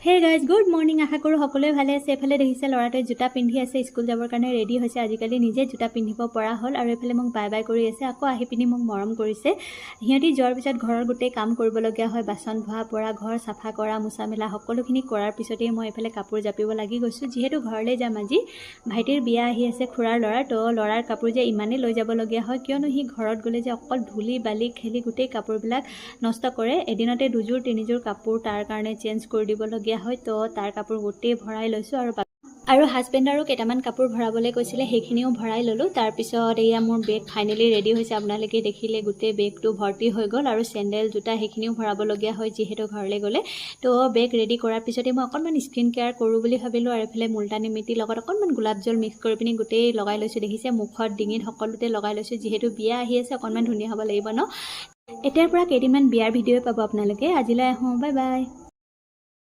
Hey guys good morning. আশা কৰোঁ সকলোৱে ভালে আছে। এফালে দেখিছে ল'ৰাটোৱে জোতা পিন্ধি আছে, স্কুল যাবৰ কাৰণে ৰেডি হৈছে। আজিকালি নিজে জোতা পিন্ধিব পৰা হ'ল আৰু এইফালে মোক বাই বাই কৰি আছে, আকৌ আহি পিনি মোক মৰম কৰিছে। সিহঁতি যোৱাৰ পিছত ঘৰৰ গোটেই কাম কৰিবলগীয়া হয়, বাচন ধোৱা পৰা, ঘৰ চাফা কৰা, মোচা মেলা সকলোখিনি কৰাৰ পিছতেই মই এইফালে কাপোৰ জাপিব লাগি গৈছোঁ। যিহেতু ঘৰলৈ যাম আজি, ভাইটিৰ বিয়া আহি আছে, খুৰাৰ ল'ৰা, তো ল'ৰাৰ কাপোৰ যে ইমানেই লৈ যাবলগীয়া হয়, কিয়নো সি ঘৰত গ'লে যে অকল ধূলি বালি খেলি গোটেই কাপোৰবিলাক নষ্ট কৰে। এদিনতে দুযোৰ তিনিযোৰ কাপোৰ তাৰ কাৰণে চেঞ্জ কৰি দিবলগীয়া হয়, তো তাৰ কাপোৰ গোটেই ভৰাই লৈছোঁ আৰু হাজবেণ্ডৰো কেইটামান কাপোৰ ভৰাবলৈ কৈছিলে, সেইখিনিও ভৰাই ল'লোঁ। তাৰপিছত এয়া মোৰ বেগ ফাইনেলি ৰেডি হৈছে। আপোনালোকে দেখিলে গোটেই বেগটো ভৰ্তি হৈ গ'ল আৰু চেণ্ডেল জোতা সেইখিনিও ভৰাবলগীয়া হয় যিহেতু ঘৰলৈ গ'লে। তো বেগ ৰেডি কৰাৰ পিছতে মই অকণমান স্কিন কেয়াৰ কৰোঁ বুলি ভাবিলোঁ আৰু এইফালে মুলতানী মিটিৰ লগত অকণমান গোলাপ জল মিক্স কৰি পিনি গোটেই লগাই লৈছোঁ। দেখিছে মুখত ডিঙিত সকলোতে লগাই লৈছোঁ, যিহেতু বিয়া আহি আছে, অকণমান ধুনীয়া হ'ব লাগিব ন। এতিয়াৰ পৰা কেইদিনমান বিয়াৰ ভিডিঅ'ই পাব আপোনালোকে। আজিলৈ আহোঁ, বাই বাই।